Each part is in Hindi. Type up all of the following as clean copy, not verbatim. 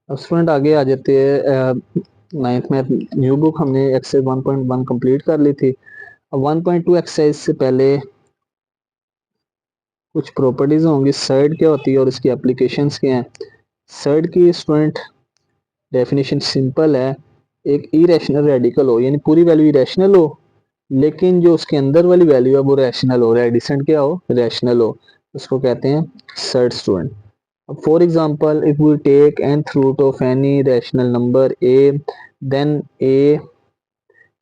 अब स्टूडेंट आगे आ जाते हैं। नाइन्थ में न्यू बुक हमने एक्सरसाइज 1.1 कंप्लीट कर ली थी। अब 1.2 एक्सरसाइज से पहले कुछ प्रॉपर्टीज होंगी। सर्ड क्या होती है और इसकी एप्लीकेशंस क्या हैं। सर्ड की स्टूडेंट डेफिनेशन सिंपल है। एक इरेशनल रेडिकल हो, यानी पूरी वैल्यू इरेशनल हो लेकिन जो उसके अंदर वाली वैल्यू है वो रैशनल हो, रेडिसेंट क्या हो, रैशनल हो, उसको कहते हैं सर्ड स्टूडेंट। अब for example if we take nth root of any rational number a, then a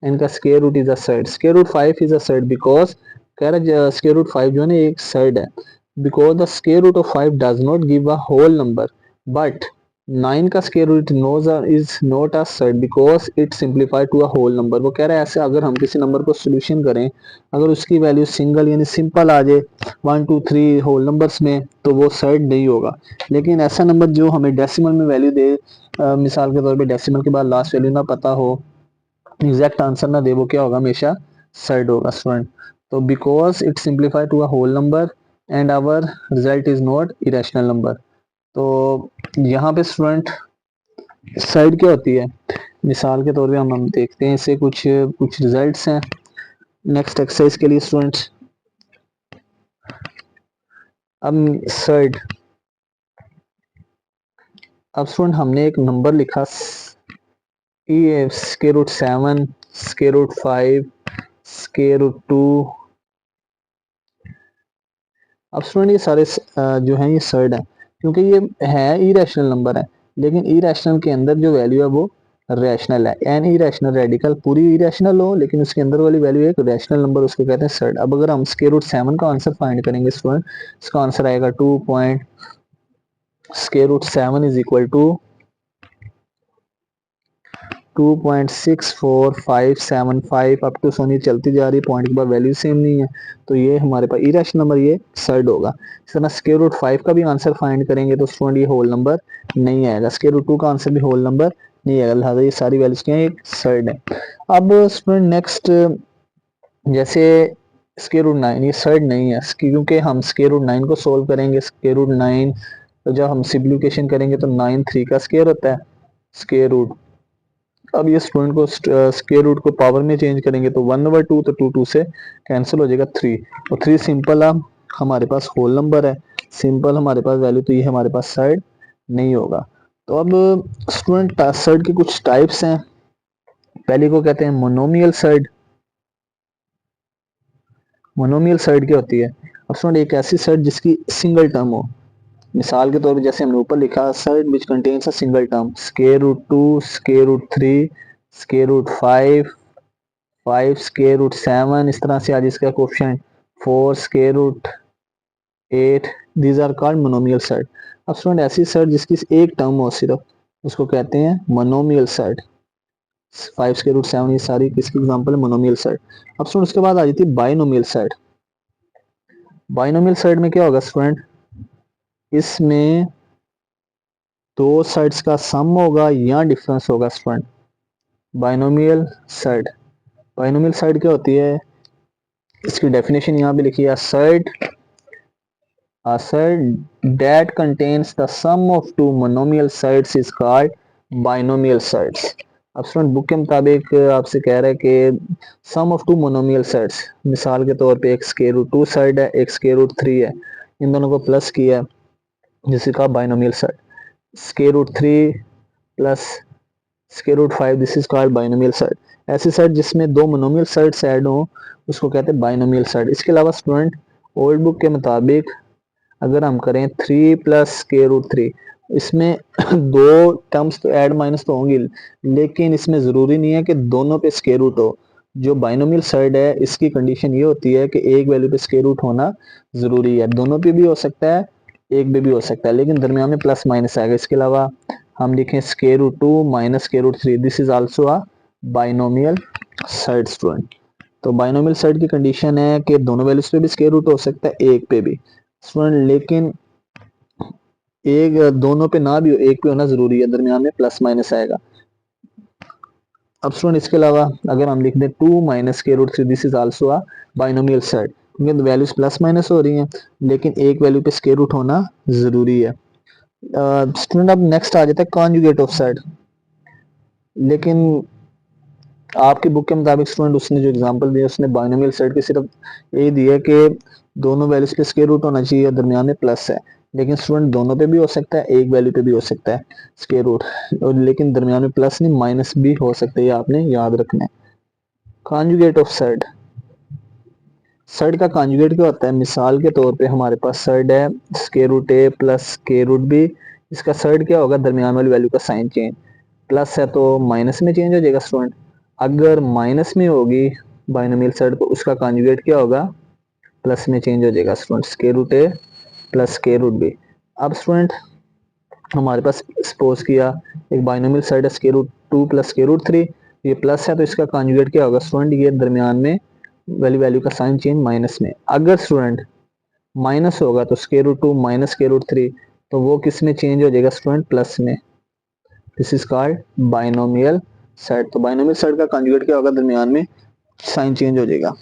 n का square root is a surd. Square root 5 is a surd because कह रहा है स्क्वायर रूट 5 जो है ना एक सर्ड है, because the square root of 5 does not give a whole number, but 9 का square root knows is not a surd because it simplify to a whole number. वो कह रहा है ऐसे अगर हम किसी नंबर को सोल्यूशन करें, अगर उसकी वैल्यू सिंगल यानी सिंपल आ जाए 1 2 3 होल नंबर्स में तो वो सर्ड नहीं होगा। लेकिन ऐसा नंबर जो हमें डेसिमल में वैल्यू दे, मिसाल के तौर पे डेसिमल के बाद लास्ट वैल्यू ना पता हो, एग्जैक्ट आंसर ना दे, वो क्या होगा, हमेशा सर्ड होगा स्टूडेंट। तो because it simplify to a whole number and our result is not irrational number. तो यहाँ पे स्टूडेंट सर्ड क्या होती है, मिसाल के तौर पे हम देखते हैं इससे कुछ कुछ रिजल्ट्स हैं नेक्स्ट एक्सरसाइज के लिए स्टूडेंट्स। अब सर्ड, अब स्टूडेंट हमने एक नंबर लिखा square root 7, square root 5, square root 2। अब स्टूडेंट ये सारे जो हैं ये सर्ड है क्योंकि ये है इरेशनल नंबर है, लेकिन इरेशनल के अंदर जो वैल्यू है वो रैशनल है। एन इरेशनल रेडिकल पूरी इरेशनल हो लेकिन उसके अंदर वाली वैल्यू एक रैशनल नंबर, उसको कहते हैं सर्ड। अब अगर हम स्क्वायर रूट 7 का आंसर फाइंड करेंगे स्टूडेंट, इसका आंसर आएगा 2 point square root 7 is equal to 2.64575 up to सोनी चलती जा रही है, पॉइंट के बाद वैल्यू सेम नहीं है तो ये हमारे पास इरेशनल नंबर, ये सर्ड होगा। इस तरह स्क्वायर रूट 5 का भी आंसर फाइंड करेंगे तो स्टूडेंट ये होल नंबर नहीं आएगा, स्क्वायर रूट 2 का आंसर भी होल नंबर नहीं आएगा, लिहाजा ये सारी वैल्यूज क्या है, एक सर्ड है। अब स्टूडेंट नेक्स्ट, जैसे स्क्वायर रूट 9 ये सर्ड नहीं है क्योंकि हम स्क्वायर रूट 9 को सोल्व करेंगे, स्क्वायर रूट 9 तो जब हम सिम्प्लीकेशन करेंगे तो 9 3 का स्क्वायर होता है स्क्वायर रूट। अब ये स्टूडेंट को स्क्वायर रूट को पावर में चेंज करेंगे तो 1/2, तो 2 2 से कैंसिल हो जाएगा 3, और 3 सिंपल हमारे पास होल नंबर है, सिंपल हमारे पास वैल्यू, तो ये हमारे पास साइड नहीं होगा। तो अब स्टूडेंट सर्ड की कुछ टाइप्स हैं। पहली को कहते हैं मोनोमियल सर्ड। मोनोमियल सर्ड क्या होती है, अब स्टूडेंट एक ऐसी सर्ड जिसकी सिंगल टर्म हो, मिसाल के तौर पे जैसे हमने ऊपर लिखा surd which contains a single term, square root 2, square root 3, square root 5, 5 square root 7, इस तरह से आज इसका coefficient 4 square root 8, these are called monomial surd. अब स्टूडेंट ऐसी सर्ड जिसकी एक टर्म हो सिर्फ, उसको कहते हैं मोनोमियल सर्ड। 5 स्क्वायर रूट 7 ये सारी किसकी एग्जांपल है, मोनोमियल सर्ड। अब स्टूडेंट उसके बाद आ जाती है बाइनोमियल सर्ड। बाइनोमियल सर्ड में क्या होगा स्टूडेंट, इसमें दो साइड्स का सम होगा या डिफरेंस होगा student. Binomial surd, binomial surd क्या होती है, इसकी डेफिनेशन यहाँ पे लिखी है, surd a set that contains the sum of two monomial sides is called binomial sides। अब स्टूडेंट बुक के मुताबिक आपसे कह रहा है कि सम ऑफ टू मोनोमियल साइड्स, मिसाल के तौर पे एक स्क्वायर रूट 2 साइड है, एक स्क्वायर रूट 3 है, इन दोनों को प्लस किया है जिसे कहा binomial surd. Square root 3 plus square root 5 this is called binomial surd. ऐसी साइड जिसमें दो मोनोमियल साइड्स ऐड हो उसको कहते हैं बाइनोमियल साइड। इसके अलावा स्टूडेंट ओल्ड बुक के मुताबिक अगर हम करें 3 प्लस स्क्वायर रूट 3, इसमें दो टर्म्स तो ऐड माइनस तो होंगी लेकिन इसमें ज़रूरी नहीं है कि दोनों पे स्क्वायर रूट हो। जो बाइनोमियल साइड है इसकी कंडीशन ये होती है कि एक वैल्यू पे स्क्वायर रूट होना ज़रूरी है, दोनों पे भी हो सकता है, एक पे भी हो सकता है, लेकिन दरमियान में प्लस माइनस आएगा। इसके अलावा हम लिखें square root 2 minus square root 3, this is also a binomial surd student. तो बाइनोमियल साइड की कंडीशन है कि दोनों वैल्यूज पे भी स्क्वायर रूट हो सकता है, एक पे भी स्टूडेंट, लेकिन एक दोनों पे ना भी हो, एक पे होना जरूरी है, दरमियान में प्लस माइनस आएगा। अब स्टूडेंट इसके अलावा अगर हम लिख दें 2 minus square root 3, this is also a binomial surd, क्योंकि वैल्यूज प्लस माइनस हो रही हैं लेकिन एक वैल्यू पे स्क्वायर रूट होना जरूरी है। स्टूडेंट अब नेक्स्ट आ जाता है कॉन्जुगेट ऑफ साइड। लेकिन आपकी बुक के मुताबिक स्टूडेंट उसने जो एग्जांपल दिया उसने बाइनोमियल सेट के सिर्फ यही दिया कि दोनों वैल्यूज पे स्क्वायर रूट होना चाहिए और दरमियान में प्लस है। लेकिन स्टूडेंट दोनों पे भी हो सकता है, एक वैल्यू पे भी हो सकता है स्क्वायर रूट, और लेकिन दरमियान में प्लस नहीं माइनस भी हो सकता है, ये आपने याद रखना है। कॉन्जुगेट ऑफ साइड, साइड का कॉन्जुगेट क्या होता है? मिसाल के तौर पे हमारे पास साइड है square root A plus square root B. इसका साइड क्या होगा? दरमियान वाली वैल्यू का साइन चेंज, प्लस है तो माइनस में चेंज हो जाएगा स्टूडेंट। अगर माइनस में होगी बाइनोमियल साइड तो उसका कॉन्जुगेट क्या होगा? प्लस में चेंज हो जाएगा student, square root A plus square root B. अब स्टूडेंट हमारे पास सपोज किया एक बाइनोमियल साइड है square root 2 plus square root 3, ये प्लस है तो इसका कॉन्जुगेट क्या होगा स्टूडेंट? ये दरमियान में वैल्यू का साइन चेंज माइनस में। अगर स्टूडेंट माइनस होगा तो square root 2 minus square root 3, तो वो किस में चेंज हो जाएगा स्टूडेंट? प्लस में। This is called binomial surd. तो बाइनोमियल साइड का कॉन्जुगेट क्या होगा? दरमियान में साइन चेंज हो जाएगा,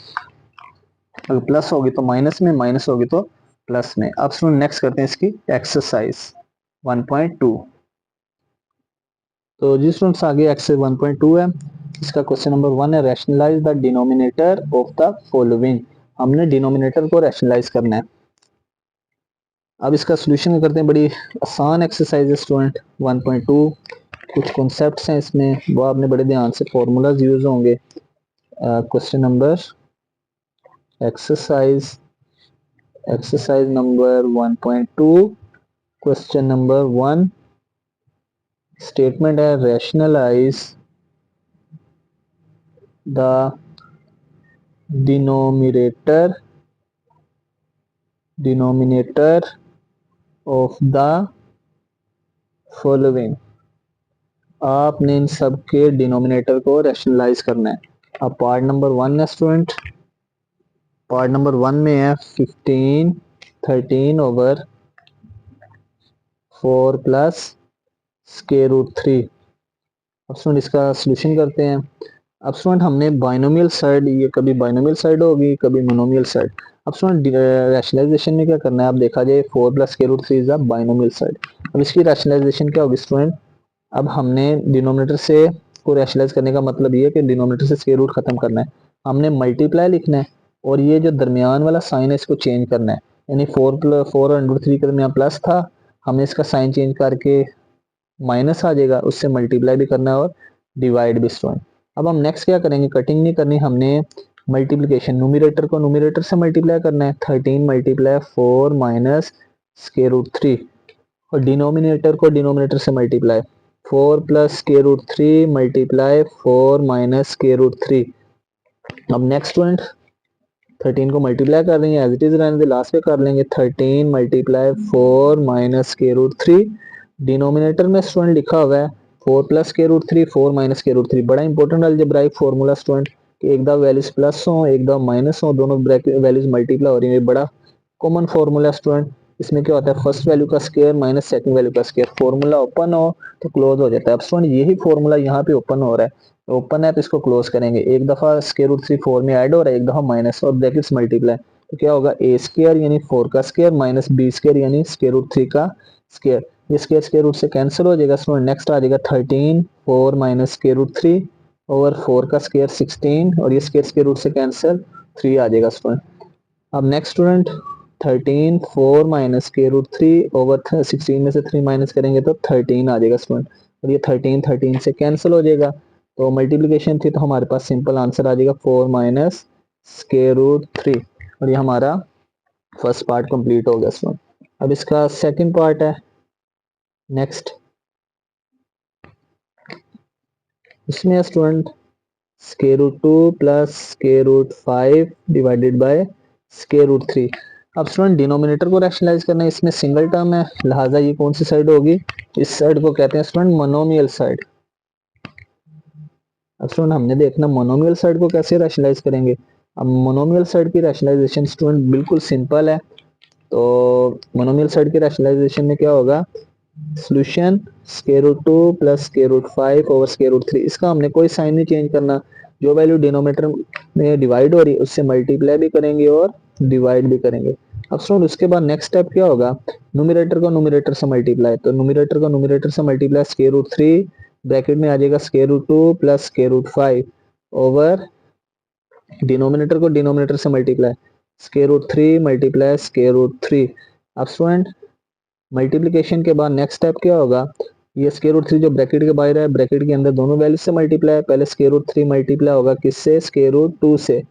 अगर प्लस होगी तो माइनस में, माइनस होगी तो प्लस में। अब स्टूडेंट नेक्स्ट करते हैं इसकी एक्सरसाइज 1.2। तो जी स्टूडेंट्स आगे एक्सरसाइज 1.2 है। इसका क्वेश्चन नंबर 1 है rationalise the denominator of the following. हमने डिनोमिनेटर को रैशनलाइज करना है। अब इसका सोल्यूशन करते हैं, बड़ी आसान एक्सरसाइज है स्टूडेंट 1.2। कुछ कॉन्सेप्ट्स हैं इसमें, वो आपने बड़े ध्यान से, फॉर्मूलाज यूज होंगे। Question number exercise number 1.2 question number 1 statement है rationalise the denominator of the following. आपने इन सब के डिनोमिनेटर को रैशनलाइज करना है। अब पार्ट नंबर 1 है स्टूडेंट, पार्ट नंबर 1 में है 15 13 ओवर 4 प्लस स्क्वायर रूट 3। अब स्टूडेंट इसका सोल्यूशन करते हैं। अब स्टूडेंट हमने बाइनोमियल साइड, ये कभी बाइनोमियल साइड होगी कभी मोनोमियल साइड। अब स्टूडेंट रैशनलाइजेशन में क्या करना है? आप देखा जाए 4 plus square root 3 is a binomial side. अब इसकी रैशनलाइजेशन क्या होगी स्टूडेंट? अब हमने डिनोमिनेटर से को रैशनलाइज करने का मतलब ये है कि डिनोमिनेटर से स्क्वायर रूट खत्म करना है, हमने मल्टीप्लाई लिखना है और ये जो दरमियान वाला साइन है इसको चेंज करना है। यानी 4 और √3 के दरमियान प्लस था, हमने इसका साइन चेंज करके माइनस आ जाएगा, उससे मल्टीप्लाई भी करना है और डिवाइड भी स्टूडेंट। अब हम नेक्स्ट क्या करेंगे? कटिंग नहीं करनी, हमने मल्टीप्लिकेशन, न्यूमरेटर को न्यूमरेटर से मल्टीप्लाई करना है। 13 मल्टीप्लाई 4 माइनस स्क्वायर रूट 3, और डिनोमिनेटर को डिनोमिनेटर से multiply 4 plus square root 3 multiply 4 minus square root 3। अब नेक्स्ट स्टूडेंट 13 को मल्टीप्लाई कर रही है, एज इट इज रहने दे, लास्ट पे कर लेंगे 13 multiply 4 minus square root 3। Denominator में स्टूडेंट लिखा हुआ है 4 plus square root 3 4 minus square root 3। बड़ा इंपॉर्टेंट अलजेब्राइक फार्मूला स्टूडेंट कि एक दफा वैल्यूज प्लस हो एक दफा माइनस हो, दोनों वैल्यूज मल्टीप्लाई हो रही है, बड़ा कॉमन फार्मूला स्टूडेंट। इसमें क्या होता है? फर्स्ट वैल्यू का स्क्वायर माइनस सेकंड वैल्यू का स्क्वायर, फार्मूला ओपन हो तो क्लोज हो जाता है। अब स्टूडेंट यही फार्मूला यहाँ पे ओपन हो रहा है, ओपन है तो इसको क्लोज करेंगे। एक दफा स्क्वायर रूट 3 4 में ऐड हो रहा है, एक दफा माइनस, और ब्रैकेट्स मल्टीप्लाई, तो क्या होगा? ए स्क्वायर यानी 4 का स्क्वायर माइनस बी स्क्वायर यानी स्क्वायर रूट 3 का स्क्वायर। ये स्क्वायर स्क्वायर रूट से कैंसिल हो जाएगा स्टूडेंट। नेक्स्ट आ जाएगा 13 4 माइनस स्क्वायर रूट 3 ओवर 4 का स्क्वायर 16, और ये स्क्वायर स्क्वायर रूट से कैंसिल 3 आ जाएगा स्टूडेंट। अब next student 13 4 minus square root 3 over 16 में से 3 माइनस करेंगे तो 13 आ जाएगा स्टूडेंट, और ये 13 13 से कैंसिल हो जाएगा। तो मल्टीप्लिकेशन थी तो हमारे पास सिंपल आंसर आ जाएगा 4 माइनस स्क्वायर रूट 3, और ये हमारा फर्स्ट पार्ट कंप्लीट हो गया स्टूडेंट। अब इसका सेकंड पार्ट है नेक्स्ट, इसमें student square root 2 plus square root 5 divided by square root 3। अब स्टूडेंट डिनोमिनेटर को रैशनलाइज करना है, इसमें सिंगल टर्म है, लिहाजा ये कौन सी साइड होगी? इस साइड को कहते हैं स्टूडेंट मोनोमियल साइड। अब स्टूडेंट हमने देखना मोनोमियल साइड को कैसे रैशनलाइज करेंगे। अब मोनोमियल साइड की रैशनलाइजेशन स्टूडेंट बिल्कुल सिंपल है। तो मोनोमियल साइड की रैशनलाइजेशन में क्या होगा? Solution square root 2 plus square root 5 over square root 3। इसका हमने कोई साइन नहीं चेंज करना, जो वैल्यू डिनोमिनेटर में डिवाइड हो रही है उससे मल्टीप्लाई भी करेंगे और डिवाइड भी करेंगे। अब स्टूडेंट उसके बाद नेक्स्ट स्टेप क्या होगा, न्यूमरेटर को न्यूमरेटर से मल्टीप्लाई, तो न्यूमरेटर को न्यूमरेटर से मल्टीप्लाई स्क्वायर रूट 3 ब्रैकेट में आ जाएगा square root 2 plus square root 5 over denominator को डिनोमिनेटर से multiply square root 3 multiply square root 3। अब स्टूडेंट मल्टीप्लिकेशन के बाद नेक्स्ट स्टेप क्या होगा, ये स्क्वायर रूट 3 जो ब्रैकेट के बाहर है, ब्रैकेट के अंदर दोनों वैल्यू से मल्टीप्लाई, पहले स्क्वायर रूट 3 मल्टीप्लाई होगा किससे, स्क्वायर रूट 2 से,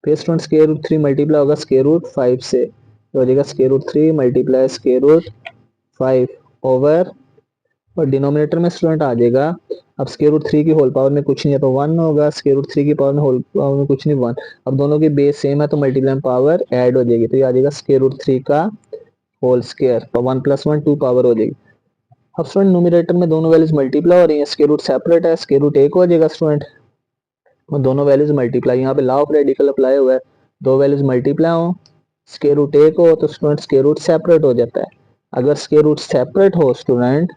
फिर स्टूडेंट स्क्वायर रूट 3 मल्टीप्लाई होगा स्क्वायर रूट 5 से, तो हो जाएगा square root 3 multiply square root 5 over, और डिनोमिनेटर में स्टूडेंट आ जाएगा, अब स्क्वायर रूट 3 की होल पावर में कुछ नहीं है तो 1 होगा, स्क्वायर रूट 3 की पावर में होल पावर में कुछ नहीं 1, अब दोनों की बेस सेम है तो मल्टीप्लाई पावर ऐड हो जाएगी, तो ये आ जाएगा स्क्वायर रूट 3 का होल स्क्वायर, तो 1 प्लस 1 2 पावर हो जाएगी। अब स्टूडेंट न्यूमरेटर में दोनों वैल्यूज मल्टीप्लाई हो रही है, स्क्वायर रूट सेपरेट है, स्क्वायर रूट 1 हो जाएगा स्टूडेंट, और दोनों वैल्यूज मल्टीप्लाई, यहाँ पे लॉ ऑफ रेडिकल अप्लाई हुआ है, दो वैल्यूज मल्टीप्लाई हो स्क्वायर रूट 1 हो तो स्टूडेंट स्क्वायर रूट सेपरेट हो जाता है, अगर स्क्वायर रूट सेपरेट हो स्टूडेंट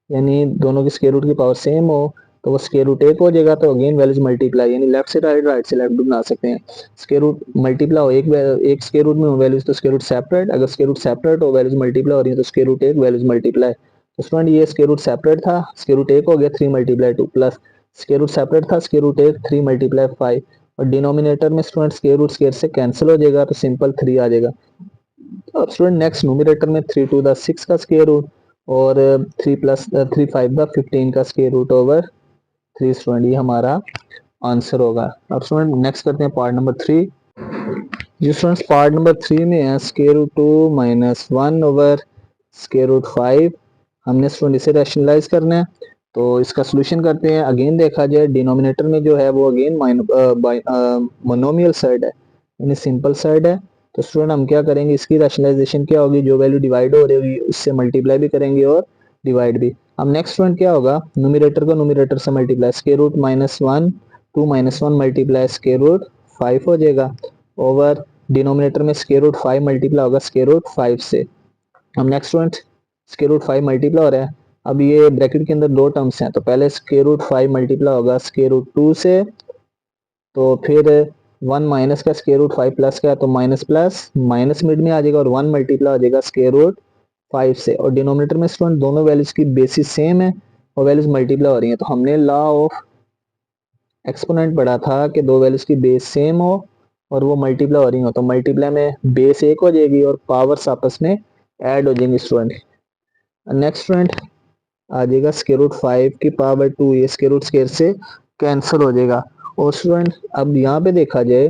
यानी दोनों की स्क्वायर रूट की पावर सेम हो तो वो स्क्वायर रूट 1 हो जाएगा, तो अगेन वैल्यूज मल्टीप्लाई, यानी लेफ्ट से राइट राइट से लेफ्ट भी बना सकते हैं, स्क्वायर रूट मल्टीप्लाई हो एक स्क्वायर रूट में हो वैल्यूज तो स्क्वायर रूट सेपरेट, अगर स्क्वायर रूट सेपरेट हो वैल्यूज मल्टीप्लाई हो रही है तो स्क्वायर रूट 1 वैल्यूज मल्टीप्लाई, तो स्टूडेंट ये स्क्वायर रूट सेपरेट था स्क्वायर रूट 1 हो गया 3 multiply 2 plus square root separate था स्क्वायर रूट 1 3 मल्टीप्लाई 5, और डिनोमिनेटर में स्टूडेंट स्क्वायर रूट स्क्वायर से कैंसिल हो जाएगा तो सिंपल 3 आ जाएगा। अब स्टूडेंट नेक्स्ट न्यूमरेटर में 3 टू द 6 का स्क्वायर रूट और 3 प्लस 3 5 द 15 का स्क्वायर रूट ओवर 3 स्टूडेंट, ये हमारा आंसर होगा। अब स्टूडेंट नेक्स्ट करते हैं पार्ट नंबर 3, जो स्टूडेंट्स पार्ट नंबर 3 में है square root 2 minus 1 over square root 5, हमने स्टूडेंट इसे रैशनलाइज करना है, तो इसका सोल्यूशन करते हैं। अगेन देखा जाए डिनोमिनेटर में जो है वो अगेन मोनोमियल साइड है यानी सिंपल साइड है, तो स्टूडेंट हम क्या करेंगे, इसकी रैशनलाइजेशन क्या होगी, जो वैल्यू डिवाइड हो रही होगी उससे मल्टीप्लाई भी करेंगे और डिवाइड भी। अब नेक्स्ट स्टूडेंट क्या होगा, न्यूमरेटर को न्यूमरेटर से multiply square root minus 1 2 minus 1 multiply square root 5 हो जाएगा ओवर डिनोमिनेटर में स्क्वायर रूट 5 मल्टीप्लाई होगा स्क्वायर रूट 5 से। अब next student square root 5 multiply हो रहा है, अब ये ब्रैकेट के अंदर दो टर्म्स हैं तो पहले स्क्वायर रूट 5 मल्टीप्लाई होगा स्क्वायर रूट 2 से, तो फिर 1 माइनस का स्क्वायर रूट 5 प्लस का तो माइनस प्लस माइनस मिड में आ जाएगा और 1 मल्टीप्लाई हो जाएगा स्क्वायर रूट 5 से, और डिनोमिनेटर में स्टूडेंट दोनों वैल्यूज की बेसिस सेम है और वैल्यूज मल्टीप्लाई हो रही है, तो हमने लॉ ऑफ एक्सपोनेंट पढ़ा था कि दो वैल्यूज की बेस सेम हो और वो मल्टीप्लाई हो रही हो तो मल्टीप्लाई में बेस 1 हो जाएगी और पावर्स आपस में ऐड हो जाएंगी स्टूडेंट। नेक्स्ट स्टूडेंट आ जाएगा स्क्वायर रूट 5 की पावर 2, ये स्क्वायर रूट स्क्वायर से कैंसिल हो जाएगा, और स्टूडेंट अब यहाँ पे देखा जाए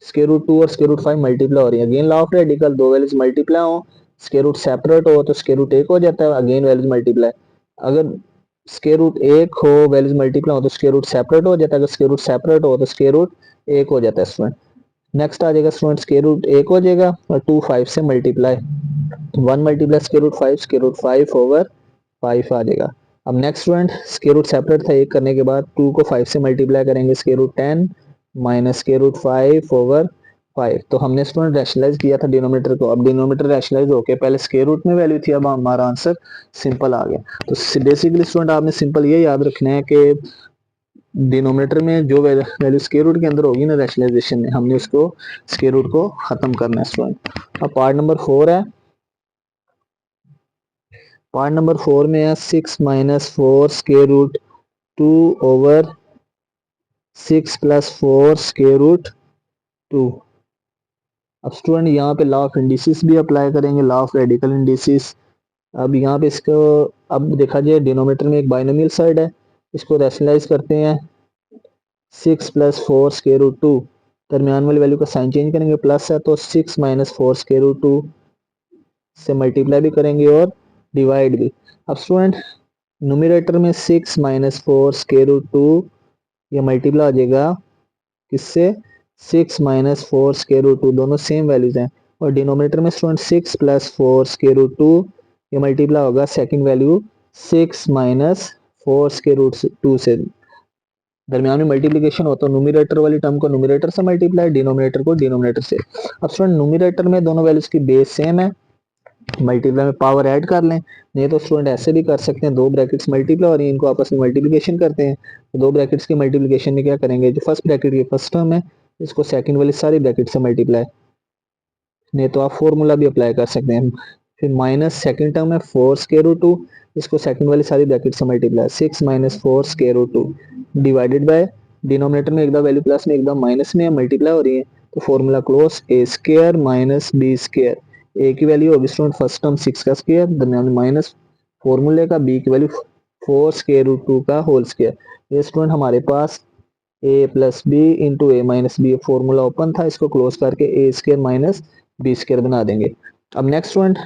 स्क्वायर रूट 2 और स्क्वायर रूट 5 मल्टीप्लाई हो रही है, अगेन लॉ ऑफ रेडिकल, दो वैल्यूज मल्टीप्लाई हो स्क्वायर रूट सेपरेट हो तो स्क्वायर रूट 1 हो जाता है, अगेन वैल्यूज मल्टीप्लाई, अगर स्क्वायर रूट 1 हो वैल्यूज मल्टीप्लाई हो तो स्क्वायर रूट सेपरेट हो जाता है, अगर स्क्वायर रूट सेपरेट हो तो स्क्वायर रूट 1 हो जाता है स्टूडेंट। नेक्स्ट आ जाएगा स्टूडेंट स्क्वायर रूट 1 हो जाएगा और 2 5 से multiply 1 multiply square root 5 over 5 आ जाएगा। अब next student square root separate था 1 करने के बाद 2 को 5 से मल्टीप्लाई करेंगे square root 10 minus square root 5 over 5, तो हमने स्टूडेंट रैशनलाइज किया था डिनोमिनेटर को, अब डिनोमिनेटर रैशनलाइज होके पहले स्क्वायर रूट में वैल्यू थी, अब हमारा आंसर सिंपल आ गया। तो बेसिकली स्टूडेंट आपने सिंपल ये याद रखना है कि डिनोमिनेटर में जो वैल्यू स्क्वायर रूट के अंदर होगी ना रैशनलाइजेशन में, हमने उसको स्क्वायर रूट को खत्म करना है स्टूडेंट। अब पार्ट नंबर 4 है, पार्ट नंबर 4 में है 6 minus 4 square root 2 over 6 plus 4 square root 2। अब स्टूडेंट यहाँ पे लॉ ऑफ इंडिसेस भी अप्लाई करेंगे, लॉ ऑफ रेडिकल इंडिसेस। अब यहाँ पे इसको अब देखा जाए डिनोमिनेटर में एक बाइनोमियल साइड है, इसको रैशनलाइज करते हैं 6 प्लस 4 स्क्वायर रूट 2, दरमियान वाली वैल्यू का साइन चेंज करेंगे, प्लस है तो 6 माइनस 4 स्क्वायर रूट 2 से मल्टीप्लाई भी करेंगे और डिवाइड भी। अब स्टूडेंट न्यूमरेटर में 6 माइनस 4 स्क्वायर रूट 2 ये मल्टीप्लाई हो जाएगा किससे, 6 माइनस 4 स्क्वायर रूट 2 दोनों सेम वैल्यूज हैं, और डिनोमिनेटर में स्टूडेंट 6 प्लस 4 स्क्वायर रूट 2 ये मल्टीप्लाई होगा second value 6 minus 4 square root 2 से, दरमियान में मल्टीप्लिकेशन हो तो न्यूमरेटर वाली टर्म को न्यूमरेटर से मल्टीप्लाई, डिनोमिनेटर को डिनोमिनेटर से। अब स्टूडेंट न्यूमरेटर में दोनों वैल्यूज की बेस सेम है, मल्टीप्लाई में पावर ऐड कर लें, नहीं तो स्टूडेंट ऐसे भी कर सकते हैं, दो ब्रैकेट्स मल्टीप्लाई और इनको आपस में मल्टीप्लिकेशन करते हैं, तो दो ब्रैकेट्स की मल्टीप्लिकेशन में क्या करेंगे, जो फर्स्ट ब्रैकेट की फर्स्ट टर्म है इसको सेकंड वाली सारी ब्रैकेट से मल्टीप्लाई नहीं तो आप फॉर्मूला भी अप्लाई कर सकते हैं। फिर माइनस सेकंड टर्म है 4 स्क्वायर रूट 2, इसको सेकंड वाली सारी ब्रैकेट से multiply 6 minus 4 square root 2 divided by denominator में एकदम वैल्यू प्लस में एकदम माइनस में मल्टीप्लाई हो रही है, तो फॉर्मूला क्लोज ए स्क्वायर माइनस बी स्क्वायर। ए की वैल्यू होगी स्टूडेंट फर्स्ट टर्म 6 का स्क्वायर, दरमियान माइनस फॉर्मूले का, बी की वैल्यू 4 स्क्वायर रूट 2 का होल स्क्वायर। ये स्टूडेंट हमारे पास ए प्लस बी इंटू ए माइनस बी फॉर्मूला ओपन था, इसको क्लोज करके ए स्क्वायर माइनस बी स्क्वायर बना देंगे। अब नेक्स्ट स्टूडेंट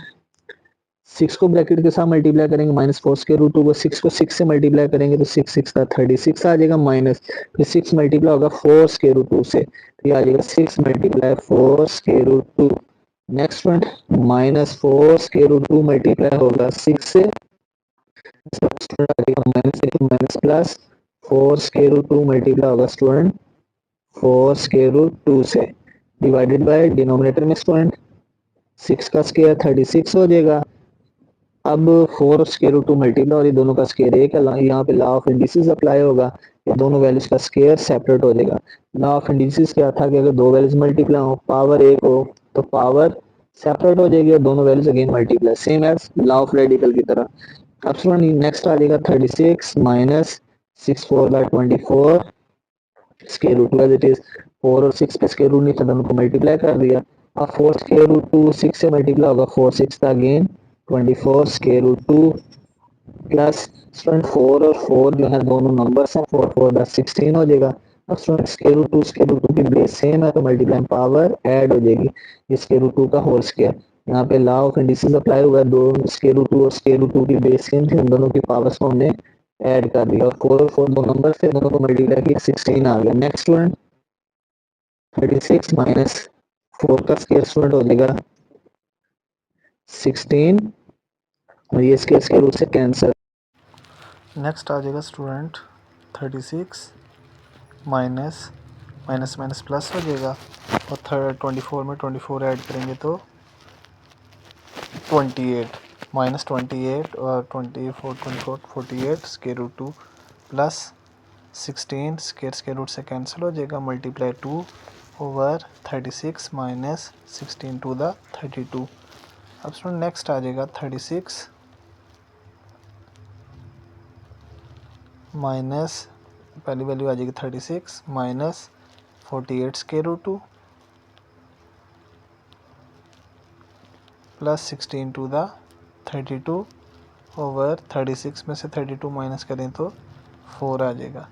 6 को ब्रैकेट के साथ मल्टीप्लाई करेंगे, माइनस 4 स्क्वायर रूट 2 को 6 को 6 से मल्टीप्लाई करेंगे तो 6 6 का 36 आ जाएगा, माइनस फिर 6 मल्टीप्लाई होगा 4 स्क्वायर रूट 2 से, तो ये आ जाएगा 6 multiply 4 square root 2। Next student minus 4 square root 2 multiply होगा 6 से, स्टूडेंट आ जाएगा minus plus 4 square root 2 multiply होगा स्टूडेंट 4 स्क्वायर रूट 2 से, डिवाइडेड बाय डिनोमिनेटर में स्टूडेंट 6 का स्क्वायर 36 हो जाएगा। अब 4 स्क्वायर रूट 2 मल्टीप्लाई और ये दोनों का स्क्वायर एक है, यहाँ पे लॉ ऑफ इंडिसेस अप्लाई होगा, ये दोनों वैल्यूज का स्क्वायर सेपरेट हो जाएगा। लॉ ऑफ इंडिसेस क्या था कि अगर दो वैल्यूज मल्टीप्लाई हो पावर एक हो तो पावर सेपरेट हो जाएगी और दोनों values again multiply, same as law of radical की तरह। अब स्टूडेंट नेक्स्ट आ जाएगा 36 minus 6 4 by 24 square root as it is, 4 और 6 पे स्क्वायर रूट नहीं था, दोनों को मल्टीप्लाई कर दिया। अब 4 स्क्वायर रूट 2 6 से मल्टीप्लाई होगा 4 6 का again 24 square root 2 plus student 4 और 4 जो है दोनों नंबर्स हैं, 4 4 10 16 हो जाएगा। अब स्टूडेंट स्क्वायर रूट 2 की बेस सेम है तो मल्टीप्लाई पावर ऐड हो जाएगी, ये स्क्वायर रूट 2 का होल स्क्वायर। यहाँ पे लॉ ऑफ इंडिसेस अप्लाई हुआ है, दो स्क्वायर रूट 2 और स्क्वायर रूट 2 की बेस सेम थी, उन दोनों की पावर्स को हमने ऐड कर दिया और 4 और 4 दो नंबर थे, दोनों को मल्टीप्लाई किया 16 आ गया। नेक्स्ट स्टूडेंट 36 माइनस 4 का स्क्वायर स्टूडेंट हो जाएगा 16 और ये इसके रूट से कैंसिल। नेक्स्ट आ जाएगा student 36 minus minus minus plus हो जाएगा और 24 में 24 ऐड करेंगे तो 28 माइनस 28 और 24 48 square root 2 plus 16 square root से कैंसिल हो जाएगा, multiply 2 over 36 minus 16 to the 32। अब स्टूडेंट नेक्स्ट आ जाएगा 36 माइनस पहली वैल्यू आ जाएगी 36 minus 48 square root 2 plus 16 to the 32 over 36 में से 32 माइनस करें तो 4 आ जाएगा।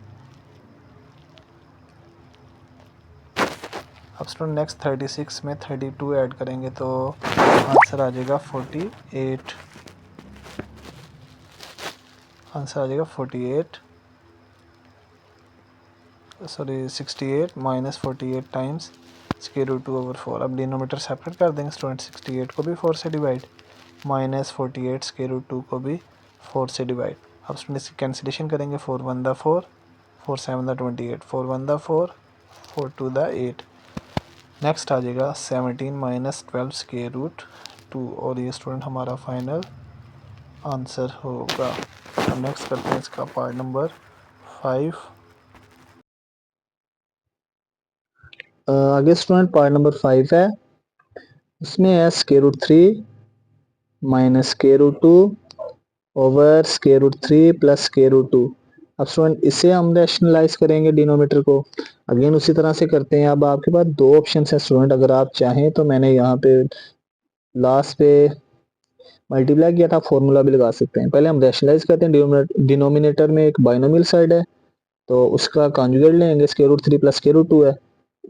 अब स्टूडेंट नेक्स्ट 36 में 32 ऐड करेंगे तो आंसर आ जाएगा 48, आंसर आ जाएगा 48 sorry 68 minus 48 times square root 2 over 4। अब डिनोमीटर सेपरेट कर देंगे स्टूडेंट, 68 को भी 4 से डिवाइड माइनस 48 स्क्वायर रूट 2 को भी 4 से डिवाइड। अब स्टूडेंट इसकी कैंसिलेशन करेंगे, 4 1 दा 4 4 7 दा 28 4 1 दा 4 4 2 दा 8। नेक्स्ट आ जाएगा 17 माइनस 12 स्क्वायर रूट 2 और ये स्टूडेंट हमारा फाइनल आंसर होगा। अब नेक्स्ट करते हैं इसका पार्ट नंबर 5। आगे स्टूडेंट पार्ट नंबर 5 है, उसमें है square root 3 minus square root 2 over square root 3 plus square root 2। अब स्टूडेंट इसे हम रैशनलाइज करेंगे डिनोमीटर को, अगेन उसी तरह से करते हैं। अब आपके पास दो ऑप्शन है स्टूडेंट, अगर आप चाहें तो मैंने यहाँ पे लास्ट पे मल्टीप्लाई किया था, फॉर्मूला भी लगा सकते हैं। पहले हम रैशनलाइज करते हैं, डिनोमिनेटर में एक बाइनोमियल साइड है तो उसका कॉन्जुगेट लेंगे, square root 3 plus square root 2 है,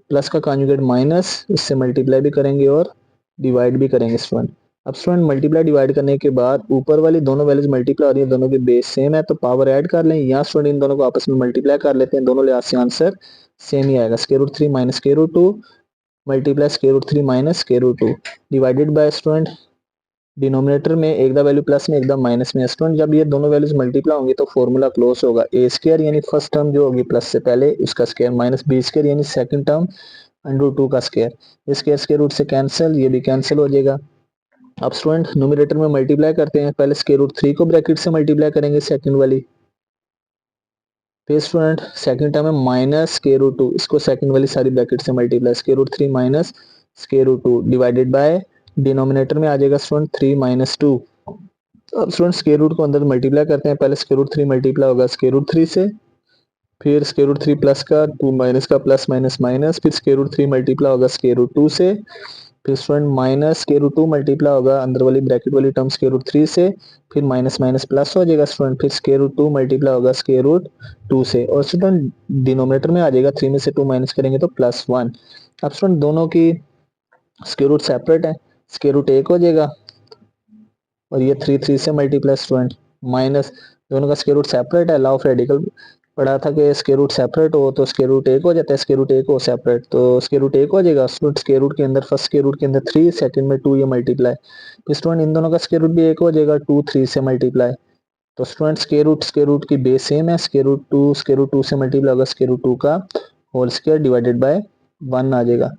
प्लस का कॉन्जुगेट माइनस, इससे मल्टीप्लाई भी करेंगे और डिवाइड भी करेंगे स्टूडेंट। अब स्टूडेंट मल्टीप्लाई डिवाइड करने के बाद ऊपर वाली दोनों वैल्यूज मल्टीप्लाई हो रही है, दोनों के बेस सेम है तो पावर ऐड कर लें, यहाँ स्टूडेंट इन दोनों को आपस में मल्टीप्लाई कर लेते हैं, दोनों लिहाज से आंसर सेम ही आएगा। Square root 3 minus square root 2 multiply square root 3 minus square root 2 divided by student denominator में एक दा वैल्यू प्लस में एक दा माइनस में। स्टूडेंट जब ये दोनों वैल्यूज मल्टीप्लाई होंगी तो फॉर्मूला क्लोज होगा, ए स्क्वायर यानी फर्स्ट टर्म जो होगी प्लस से पहले उसका स्क्वायर माइनस बी स्क्वायर यानी सेकंड टर्म अंडर 2 का स्क्वायर, स्क्वायर स्क्वायर रूट से कैंसिल, ये भी कैंसिल हो जाएगा। अब स्टूडेंट न्यूमरेटर में मल्टीप्लाई करते हैं, पहले स्क्वायर रूट 3 को ब्रैकेट से मल्टीप्लाई करेंगे सेकंड वाली, फिर स्टूडेंट सेकंड टर्म है माइनस स्क्वायर रूट 2, इसको सेकंड वाली सारी ब्रैकेट से multiply, square root 3 minus square root 2 divided by denominator में आ जाएगा स्टूडेंट 3 माइनस 2। अब स्टूडेंट स्क्वायर रूट को अंदर मल्टीप्लाई करते हैं, पहले स्क्वायर रूट 3 मल्टीप्लाई होगा स्क्वायर रूट 3 से, फिर स्क्वायर रूट 3 प्लस का 2 माइनस का प्लस माइनस माइनस, फिर स्क्वायर रूट 3 मल्टीप्लाई होगा स्क्वायर रूट 2 से, फिर student minus square root 2 multiply होगा अंदर वाली ब्रैकेट वाली टर्म स्क्वायर रूट 3 से, फिर माइनस माइनस प्लस हो जाएगा स्टूडेंट, फिर स्क्वायर रूट 2 मल्टीप्लाई होगा स्क्वायर रूट 2 से, और स्टूडेंट डिनोमिनेटर में आ जाएगा 3 में से 2 माइनस करेंगे तो प्लस 1। अब स्टूडेंट दोनों की स्क्वायर रूट सेपरेट है, स्क्वायर रूट 1 हो जाएगा और ये 3 से मल्टीप्लाई स्टूडेंट, माइनस दोनों का स्क्वायर रूट सेपरेट है, लॉ ऑफ रेडिकल पढ़ा था कि स्क्वायर रूट सेपरेट हो तो स्क्वायर रूट 1 हो जाता है, स्क्वायर रूट 1 हो सेपरेट तो स्क्वायर रूट 1 हो जाएगा स्टूडेंट, स्क्वायर रूट के अंदर फर्स्ट स्क्वायर रूट के अंदर 3, सेकंड में 2 ये मल्टीप्लाई, तो स्टूडेंट इन दोनों का स्क्वायर रूट भी 1 हो जाएगा 2 3 से मल्टीप्लाई, तो स्टूडेंट स्क्वायर रूट की बेस सेम है, स्क्वायर रूट 2 से मल्टीप्लाई होगा स्क्वायर रूट 2 का होल स्क्वायर डिवाइडेड बाय 1 आ जाएगा।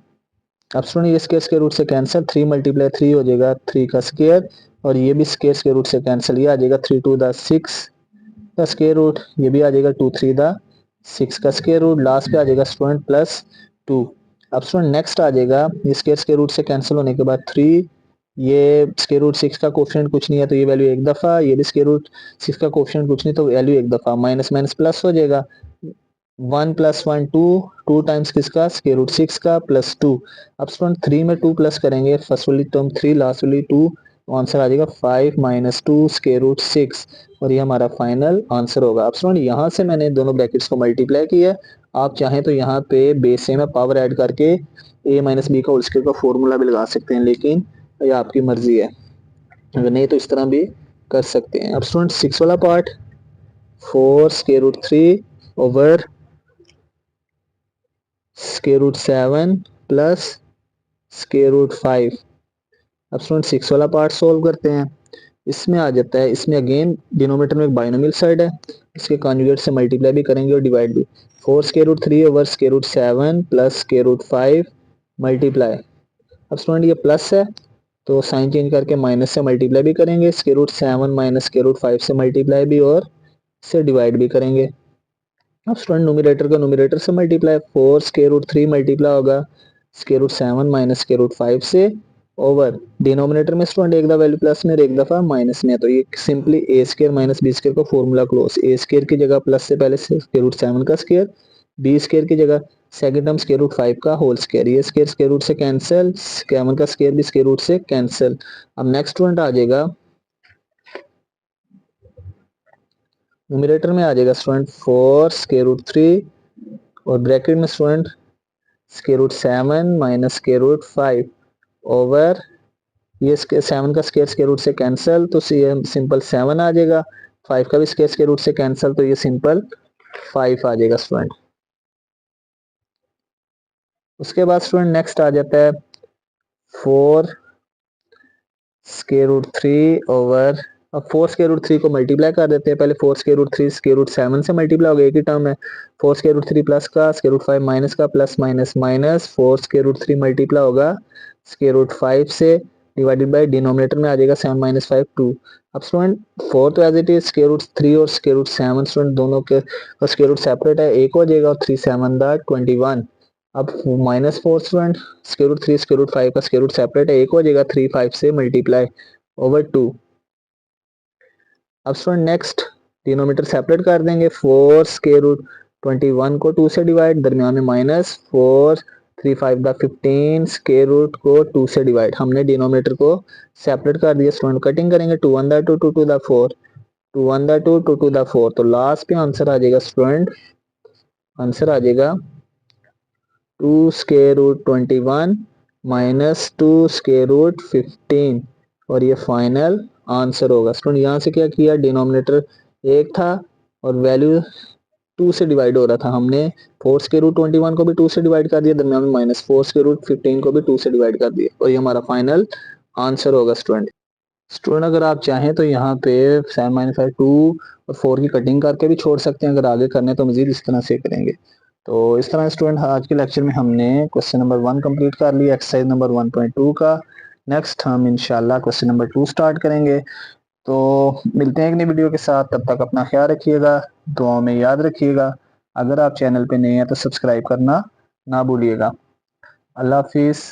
अब स्टूडेंट ये स्क्वायर रूट से कैंसिल, 3 मल्टीप्लाई 3 हो जाएगा 3 का स्क्वायर, और ये भी स्क्वायर रूट से कैंसिल, ये आ जाएगा 3 टू द 6 का स्क्वायर रूट, ये भी आ जाएगा 2 3 द 6 का स्क्वायर रूट, लास्ट पे आ जाएगा स्टूडेंट प्लस 2। अब स्टूडेंट नेक्स्ट आ जाएगा ये स्क्वायर रूट से कैंसिल होने के बाद 3, ये स्क्वायर रूट 6 का कोफिशिएंट कुछ नहीं है तो ये वैल्यू एक दफा, ये भी स्क्वायर रूट 6 का कोफिशिएंट कुछ नहीं तो वैल्यू एक दफा, माइनस माइनस प्लस हो जाएगा 1 प्लस 1 2, 2 टाइम्स किसका स्क्वायर रूट 6 का प्लस 2। अब स्टूडेंट 3 में 2 प्लस करेंगे, फर्स्ट वाली टर्म 3 लास्ट वाली 2, तो आंसर आ जाएगा 5 माइनस 2 स्क्वायर रूट 6, और ये हमारा फाइनल आंसर होगा। अब स्टूडेंट यहाँ से मैंने दोनों ब्रैकेट्स को मल्टीप्लाई किया, आप चाहें तो यहाँ पे बेस से में पावर ऐड करके a माइनस बी का होल स्क्वायर का फॉर्मूला भी लगा सकते हैं, लेकिन ये आपकी मर्जी है, अगर नहीं तो इस तरह भी कर सकते हैं। अब स्टूडेंट 6 वाला part 4 square root 3 over square root 7 plus square root 5। अब स्टूडेंट 6 वाला पार्ट सोल्व करते हैं, इसमें आ जाता है, इसमें अगेन डिनोमिनेटर में एक बाइनोमियल साइड है, इसके कॉन्जुगेट से मल्टीप्लाई भी करेंगे और डिवाइड भी, 4 square root 3 over square root 7 plus square root 5 multiply. अब स्टूडेंट ये प्लस है तो साइन चेंज करके माइनस से मल्टीप्लाई भी करेंगे, square root 7 minus square root 5 से मल्टीप्लाई भी और से डिवाइड भी करेंगे। अब स्टूडेंट न्यूमरेटर का न्यूमरेटर से मल्टीप्लाई, 4 स्क्वायर रूट 3 मल्टीप्लाई होगा square root 7 minus square root 5 से, ओवर डिनोमिनेटर में स्टूडेंट एक दफा वैल्यू प्लस में और एक दफा माइनस में है, तो ये सिंपली ए स्क्वायर माइनस बी स्क्वायर का फॉर्मूला क्लोज, ए स्क्वायर की जगह प्लस से पहले स्क्वायर रूट 7 का स्क्वायर, बी स्क्वायर की जगह सेकंड टर्म स्क्वायर रूट 5 का होल स्क्वायर, ये स्क्वायर रूट से कैंसिल, 7 का स्क्वायर भी स्क्वायर रूट से कैंसिल। अब नेक्स्ट स्टूडेंट आ जाएगा न्यूमरेटर में आ जाएगा स्टूडेंट 4 स्क्वायर रूट 3 और ब्रैकेट में student square root 7 minus square root 5 over ये 7 का स्क्वायर रूट से कैंसिल तो ये सिंपल 7 आ जाएगा, 5 का भी स्क्वायर रूट से कैंसिल तो ये सिंपल 5 आ जाएगा स्टूडेंट। उसके बाद स्टूडेंट नेक्स्ट आ जाता है 4 स्क्वायर रूट 3 ओवर, अब 4 स्क्वायर रूट 3 को मल्टीप्लाई कर देते हैं, पहले 4 स्क्वायर रूट 3 स्क्वायर रूट 7 से मल्टीप्लाई हो गया, एक ही टर्म है, 4 स्क्वायर रूट 3 प्लस का स्क्वायर रूट 5 माइनस का plus minus minus 4 square root 3 multiply होगा स्क्वायर रूट 5 से डिवाइडेड बाय डिनोमिनेटर में आ जाएगा 7 माइनस 5 2। अब स्टूडेंट 4 तो as it is square root 3 और स्क्वायर रूट 7 स्टूडेंट दोनों के स्क्वायर रूट सेपरेट है, एक हो जाएगा और 3 7 दा 21। अब minus 4 student square root 3 square root 5 का स्क्वायर रूट सेपरेट है, एक हो जाएगा 3 5 से मल्टीप्लाई ओवर 2। अब स्टूडेंट नेक्स्ट डिनोमिनेटर सेपरेट कर देंगे, 4 स्क्वायर रूट 21 को 2 से डिवाइड, दरमियान में माइनस 4 3 5 द 15 स्क्वायर रूट को 2 से डिवाइड, हमने डिनोमिनेटर को सेपरेट कर दिया स्टूडेंट, कटिंग करेंगे 2 1 द 2 2 2 द 4 2 1 द 2 2 2 द 4, तो लास्ट पे आंसर आ जाएगा स्टूडेंट, आंसर आ जाएगा 2 square root 21 minus 2 square root 15 और ये फाइनल आंसर होगा। स्टूडेंट यहाँ से क्या किया, डिनोमिनेटर एक था और वैल्यू 2 से डिवाइड हो रहा था, हमने 4 स्क्वायर रूट 21 को भी 2 से डिवाइड कर दिया, दरम्यान में माइनस 4 स्क्वायर रूट 15 को भी 2 से डिवाइड कर दिया और ये हमारा फाइनल आंसर होगा। स्टूडेंट अगर आप चाहें तो यहाँ पे 7 माइनस 5 2 और 4 की कटिंग करके भी छोड़ सकते हैं, अगर आगे करने तो मजीद इस तरह से करेंगे। तो इस तरह स्टूडेंट आज के लेक्चर में हमने क्वेश्चन नंबर 1 कंप्लीट कर लिया एक्सरसाइज नंबर 1.2 का। नेक्स्ट हम इंशाल्लाह क्वेश्चन नंबर 2 स्टार्ट करेंगे। तो मिलते हैं एक नई वीडियो के साथ, तब तक अपना ख्याल रखिएगा, दुआओं में याद रखिएगा। अगर आप चैनल पे नए हैं तो सब्सक्राइब करना ना भूलिएगा। अल्लाह हाफिज़।